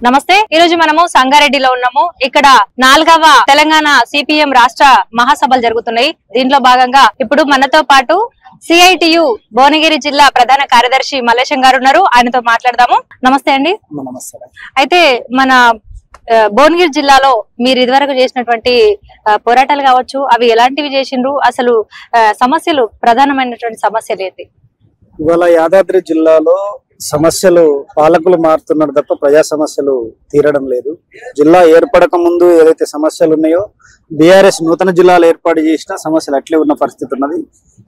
నమస్తే ఈ రోజు మనము సంగారెడ్డిలో ఉన్నాము. ఇక్కడ 4వ తెలంగాణ సిపిఎం రాష్ట్ర మహాసభలు జరుగుతున్నాయి. దీంట్లో భాగంగా ఇప్పుడు మనతో పాటు సిఐటియు భువనగిరి జిల్లా ప్రధాన కార్యదర్శి మల్లేశం గారు ఉన్నారు. ఆయనతో మాట్లాడదాము. నమస్తే అండి. అయితే మన భువనగిరి జిల్లాలో మీరు ఇదివరకు చేసినటువంటి పోరాటాలు కావచ్చు, అవి ఎలాంటివి చేసిండ్రు, అసలు సమస్యలు ప్రధానమైనటువంటి సమస్యలు ఏంటి? ఇవాళ యాదాద్రి జిల్లాలో సమస్యలు పాలకులు మారుతున్నారు తప్ప ప్రజా సమస్యలు తీరడం లేదు. జిల్లా ఏర్పడక ముందు ఏదైతే సమస్యలు ఉన్నాయో బీఆర్ఎస్ నూతన జిల్లాలు ఏర్పాటు చేసిన సమస్యలు అట్లే ఉన్న పరిస్థితి ఉన్నది.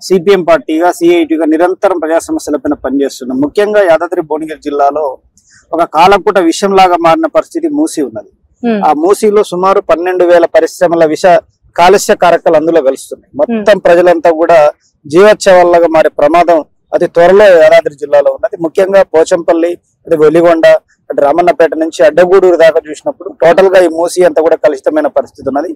సిపిఎం పార్టీగా సిఐటిగా నిరంతరం ప్రజా సమస్యలపైన పనిచేస్తున్నాం. ముఖ్యంగా యాదాద్రి భువనగిరి జిల్లాలో ఒక కాలపుట విషయంలాగా మారిన పరిస్థితి మూసి ఉన్నది. ఆ మూసిలో సుమారు 12,000 పరిశ్రమల కాలుష్య కారకాలు అందులో కలుస్తున్నాయి. మొత్తం ప్రజలంతా కూడా జీవోత్సవాలుగా మారే ప్రమాదం అతి త్వరలో యాదాద్రి జిల్లాలో ఉన్నది. ముఖ్యంగా పోచంపల్లి, వెలిగొండ, అటు రామన్నపేట నుంచి అడ్డగూడూరు దాకా చూసినప్పుడు టోటల్ గా ఈ మూసి అంతా కూడా కలుషితమైన పరిస్థితి ఉన్నది.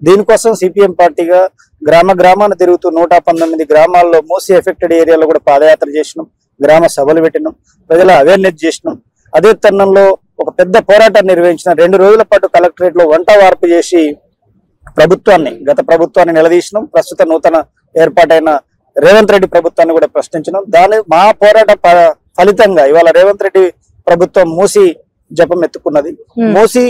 దీనికోసం సిపిఎం పార్టీగా గ్రామాన్ని తిరుగుతూ 119 గ్రామాల్లో మూసి ఎఫెక్టెడ్ ఏరియాలో కూడా పాదయాత్ర చేసినాం, గ్రామ సభలు పెట్టినాం, ప్రజల అవేర్నెస్ చేసినాం. అదే తరుణంలో ఒక పెద్ద పోరాటాన్ని నిర్వహించిన 2 రోజుల పాటు కలెక్టరేట్ లో వంట వార్పు చేసి గత ప్రభుత్వాన్ని నిలదీసినాం. ప్రస్తుత నూతన ఏర్పాటైన రేవంత్ రెడ్డి ప్రభుత్వాన్ని కూడా ప్రశ్నించినాం. మా పోరాట ఫలితంగా ఇవాళ రేవంత్ రెడ్డి ప్రభుత్వం మూసి జపం ఎత్తుకున్నది. మూసి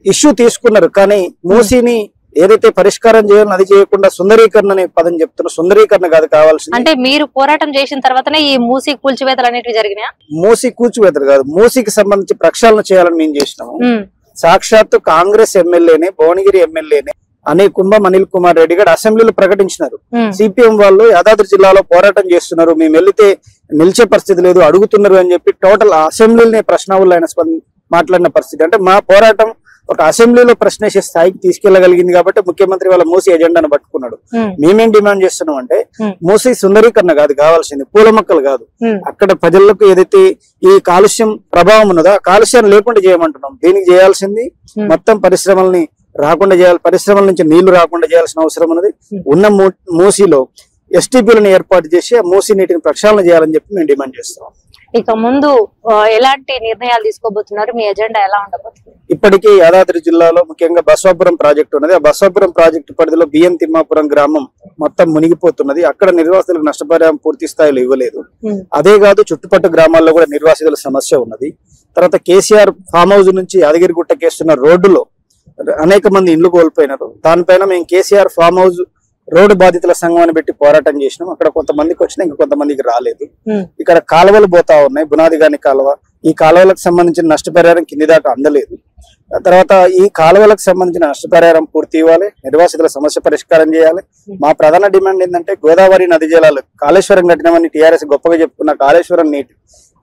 ఇష్యూ తీసుకున్నారు, కానీ మూసిని ఏదైతే పరిష్కారం చేయాలని అది చేయకుండా సుందరీకరణ అనే పదం చెప్తున్నారు. సుందరీకరణ కాదు కావాల్సింది. అంటే మీరు పోరాటం చేసిన తర్వాతనే ఈ మూసి కూల్చివేతలు అనేవి జరిగినాయా? మూసి కూల్చివేతలు కాదు, మూసికి సంబంధించి ప్రక్షాళన చేయాలని మేము చేసినాము. సాక్షాత్తు కాంగ్రెస్ ఎమ్మెల్యేనే, భువనగిరి ఎమ్మెల్యేనే అనిల్ కుమార్ రెడ్డి గారు అసెంబ్లీలో ప్రకటించినారు. సిపిఎం వాళ్ళు యాదాద్రి జిల్లాలో పోరాటం చేస్తున్నారు, మేము వెళ్తే నిలిచే పరిస్థితి లేదు, అడుగుతున్నారు అని చెప్పి టోటల్ అసెంబ్లీనే ప్రశ్నావళి ఆయన మాట్లాడిన పరిస్థితి. అంటే మా పోరాటం ఒక అసెంబ్లీలో ప్రశ్నించే స్థాయికి తీసుకెళ్లగలిగింది కాబట్టి ముఖ్యమంత్రి వాళ్ళ మూసి ఎజెండాను పట్టుకున్నాడు. మేమేం డిమాండ్ చేస్తున్నాం అంటే మూసి సుందరీకరణ కాదు కావాల్సింది, పూల మొక్కలు కాదు. అక్కడ ప్రజలకు ఏదైతే ఈ కాలుష్యం ప్రభావం ఉన్నదో ఆ కాలుష్యాన్ని లేకుండా చేయమంటున్నాం. దీనికి చేయాల్సింది మొత్తం పరిశ్రమల్ని రాకుండా చేయాలి, పరిశ్రమల నుంచి నీళ్లు రాకుండా చేయాల్సిన అవసరం ఉన్నది. ఉన్న మూసిలో ఎస్టీపీలను ఏర్పాటు చేసి ఆ మూసి నీటిని ప్రక్షాళన చేయాలని చెప్పి మేము డిమాండ్ చేస్తున్నాం. ఇక ముందు ఎలాంటి నిర్ణయాలు తీసుకోబోతున్నారు? మీ ఎజెండా ఎలా ఉండబోతుంది? ఇప్పటికీ యాదాద్రి జిల్లాలో ముఖ్యంగా బసవాపురం ప్రాజెక్టు ఉన్నది. ఆ బసవాపురం ప్రాజెక్టు పరిధిలో బిఎం తిమ్మాపురం గ్రామం మొత్తం మునిగిపోతున్నది. అక్కడ నిర్వాసితులకు నష్టపరిహారం పూర్తి స్థాయిలో ఇవ్వలేదు. అదే కాదు, చుట్టుపక్కల గ్రామాల్లో కూడా నిర్వాసితుల సమస్య ఉన్నది. తర్వాత కేసీఆర్ ఫామ్ హౌస్ నుంచి యాదగిరిగుట్టకేస్తున్న రోడ్డులో అనేక మంది ఇండ్లు కోల్పోయినారు. దానిపైన మేము కేసీఆర్ ఫామ్ హౌస్ రోడ్డు బాధితుల సంఘం అని పెట్టి పోరాటం చేసినాం. అక్కడ కొంతమందికి వచ్చినా ఇంకా కొంతమందికి రాలేదు. ఇక్కడ కాలువలు పోతా ఉన్నాయి, బునాది గాని కాలువ. ఈ కాలువలకు సంబంధించిన నష్టపరిహారం కింది దాకా అందలేదు. తర్వాత ఈ కాలువలకు సంబంధించిన నష్టపరిహారం పూర్తి ఇవ్వాలి, నిర్వాసితుల సమస్య పరిష్కారం చేయాలి. మా ప్రధాన డిమాండ్ ఏంటంటే గోదావరి నది జలాలు కాళేశ్వరం కట్టినామని టీఆర్ఎస్ గొప్పగా చెప్పుకున్న కాళేశ్వరం నీటి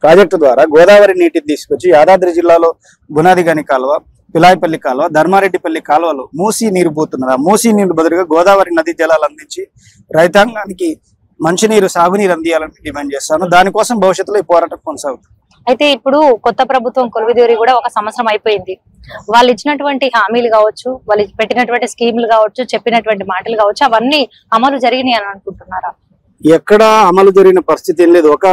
ప్రాజెక్టు ద్వారా గోదావరి నీటిని తీసుకొచ్చి యాదాద్రి జిల్లాలో బునాది గాని కాలువ, పిలాయిపల్లి కాలువ, ధర్మారెడ్డిపల్లి కాలువలు మూసి నీరు పోతున్నది. ఆ మూసి నీరు బదులుగా గోదావరి నది జలాలు అందించి రైతాంగానికి మంచినీరు, సాగునీరు అందియాలని డిమాండ్ చేస్తాను. దానికోసం భవిష్యత్తులో ఈ పోరాటం కొనసాగుతుంది. అయితే ఇప్పుడు కొత్త ప్రభుత్వం కొలువుదీరి కూడా 1 సంవత్సరం అయిపోయింది. వాళ్ళు ఇచ్చినటువంటి హామీలు కావచ్చు, వాళ్ళు పెట్టినటువంటి స్కీములు కావచ్చు, చెప్పినటువంటి మాటలు కావచ్చు, అవన్నీ అమలు జరిగినాయి అని అనుకుంటున్నారా? ఎక్కడ అమలు జరిగిన పరిస్థితి ఏం లేదు. ఒక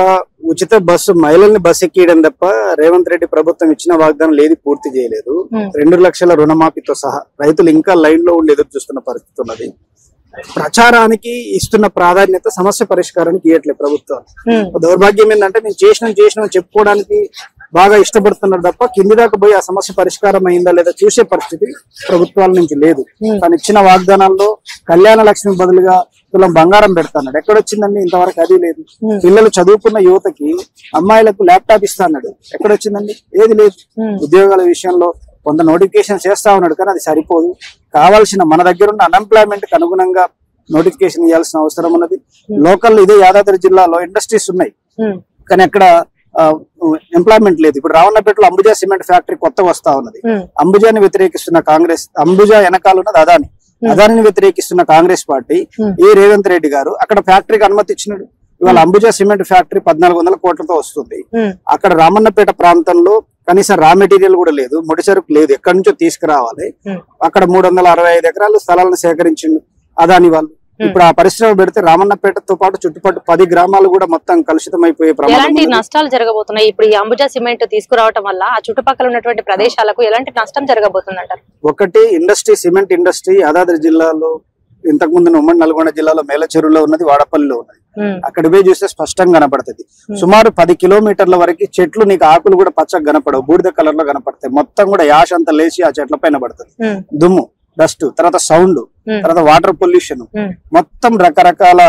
ఉచిత బస్సు మహిళల్ని బస్సు ఎక్కియడం తప్ప రేవంత్ రెడ్డి ప్రభుత్వం ఇచ్చిన వాగ్దానం లేదు, పూర్తి చేయలేదు. 2 లక్షల రుణమాఫీతో సహా రైతులు ఇంకా లైన్ లో ఉండి ఎదురు చూస్తున్న పరిస్థితి ఉన్నది. ప్రచారానికి ఇస్తున్న ప్రాధాన్యత సమస్య పరిష్కారానికి ఇవ్వట్లేదు ప్రభుత్వం. దౌర్భాగ్యం ఏంటంటే మేము చేసినాం చెప్పుకోవడానికి బాగా ఇష్టపడుతున్నారు తప్ప కింది దాకా పోయి ఆ సమస్య పరిష్కారం అయిందా లేదా చూసే పరిస్థితి ప్రభుత్వాల నుంచి లేదు. తను ఇచ్చిన వాగ్దానాల్లో కళ్యాణ లక్ష్మి బదులుగా తులం బంగారం పెడతాడు. ఎక్కడొచ్చిందండి? ఇంతవరకు అది లేదు. పిల్లలు చదువుకున్న యువతకి అమ్మాయిలకు ల్యాప్టాప్ ఇస్తా అన్నాడు, ఎక్కడొచ్చిందండి? ఏది లేదు. ఉద్యోగాల విషయంలో కొంత నోటిఫికేషన్ చేస్తా ఉన్నాడు, కానీ అది సరిపోదు. కావాల్సిన మన దగ్గర ఉన్న అన్ఎంప్లాయ్మెంట్ కి అనుగుణంగా నోటిఫికేషన్ ఇవ్వాల్సిన అవసరం ఉన్నది. లోకల్ ఇదే యాదాద్రి జిల్లాలో ఇండస్ట్రీస్ ఉన్నాయి, కానీ అక్కడ ఎంప్లాయ్మెంట్ లేదు. ఇప్పుడు రావణపేటలో అంబుజా సిమెంట్ ఫ్యాక్టరీ కొత్తగా వస్తా ఉన్నది. అంబుజాని వ్యతిరేకిస్తున్న కాంగ్రెస్, అంబుజా వెనకాల ఉన్నది అదానిని వ్యతిరేకిస్తున్న కాంగ్రెస్ పార్టీ ఈ రేవంత్ రెడ్డి గారు అక్కడ ఫ్యాక్టరీకి అనుమతి ఇచ్చినాడు. ఇవాళ అంబుజా సిమెంట్ ఫ్యాక్టరీ 1400 కోట్లతో వస్తుంది. అక్కడ రామన్నపేట ప్రాంతంలో కనీసం రా మెటీరియల్ కూడా లేదు, ముడి సరుకు లేదు, ఎక్కడి నుంచో తీసుకురావాలి. అక్కడ 365 ఎకరాలు స్థలాలను సేకరించిండు అదాని వాళ్ళు. ఇప్పుడు ఆ పరిశ్రమ పెడితే రామన్నపేటతో పాటు చుట్టుపక్కల 10 గ్రామాలు కూడా మొత్తం కలుషితమైపోయే ప్రమాదం ఎలాంటి ఉంది. నష్టాలు జరగబోతున్నాయి ఇప్పుడు ఈ అంబుజా సిమెంట్ తీసుకురావడం వల్ల ఆ చుట్టుపక్కల ఉన్నటువంటి ప్రదేశాలకు ఎలాంటి నష్టం జరగబోతుంది అంటారు? ఒకటి ఇండస్ట్రీ, సిమెంట్ ఇండస్ట్రీ యాదాద్రి జిల్లాలో, ఇంతకు ముందు ఉమ్మడి నల్గొండ జిల్లాలో మేలచెరువులో ఉన్నది, వాడపల్లిలో ఉన్నది. అక్కడ పోయి చూస్తే స్పష్టంగా కనపడుతుంది. సుమారు 10 కిలోమీటర్ల వరకు చెట్లు నీకు ఆకులు కూడా పచ్చగా కనపడవు, బూడిద కలర్ లో కనపడతాయి. మొత్తం కూడా యాష్ అంతా లేచి ఆ చెట్ల పైన పడుతుంది. దుమ్ము, డస్ట్, తర్వాత సౌండ్, తర్వాత వాటర్ పొల్యూషన్, మొత్తం రకరకాల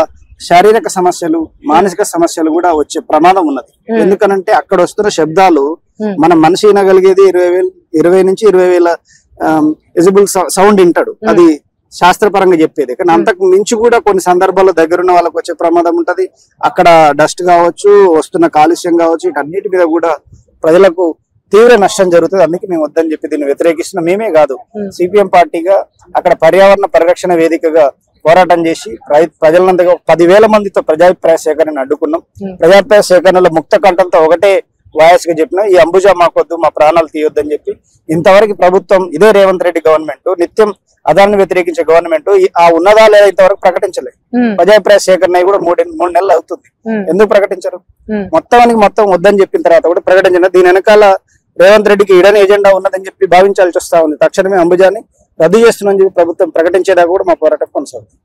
శారీరక సమస్యలు, మానసిక సమస్యలు కూడా వచ్చే ప్రమాదం ఉన్నది. ఎందుకనంటే అక్కడ వస్తున్న శబ్దాలు మనం మనిషి వినగలిగేది 20 నుంచి 20,000 ఎజిబుల్ సౌండ్ వింటాడు, అది శాస్త్రపరంగా చెప్పేది. కానీ అంతకు మించి కూడా కొన్ని సందర్భాల్లో దగ్గరున్న వాళ్ళకి వచ్చే ప్రమాదం ఉంటది. అక్కడ డస్ట్ కావచ్చు, వస్తున్న కాలుష్యం కావచ్చు, వీటన్నిటి మీద కూడా ప్రజలకు తీవ్ర నష్టం జరుగుతుంది. అందుకే మేము వద్దని చెప్పి దీన్ని వ్యతిరేకిస్తున్న మేమే కాదు, సిపిఎం పార్టీగా అక్కడ పర్యావరణ పరిరక్షణ వేదికగా పోరాటం చేసి ప్రజలంతా 10,000 మందితో ప్రజాభిప్రాయ సేకరణ అడ్డుకున్నాం. ప్రజాభిప్రాయ సేకరణలో ముక్త కంఠంతో ఒకటే వాయస్ గా చెప్పిన ఈ అంబుజా మాకొద్దు, మా ప్రాణాలు తీయొద్దని చెప్పి ఇంతవరకు ప్రభుత్వం, ఇదే రేవంత్ రెడ్డి గవర్నమెంట్, నిత్యం అదాన్ని వ్యతిరేకించే గవర్నమెంట్ ఆ ఉన్నదాలు ఇంతవరకు ప్రకటించలేదు. ప్రజాభిప్రాయ సేకరణ కూడా 3 నెలలు అవుతుంది. ఎందుకు ప్రకటించరు? మొత్తం వద్దని చెప్పిన తర్వాత కూడా ప్రకటించారు. దీని వెనకాల రేవంత్ రెడ్డికి ఇడని ఎజెండా ఉన్నదని చెప్పి భావించాల్సి వస్తా ఉంది. తక్షణమే అంబుజాని రద్దు చేస్తున్నామని చెప్పి ప్రభుత్వం ప్రకటించేదాకా కూడా మా పోరాటం కొనసాగుతుంది.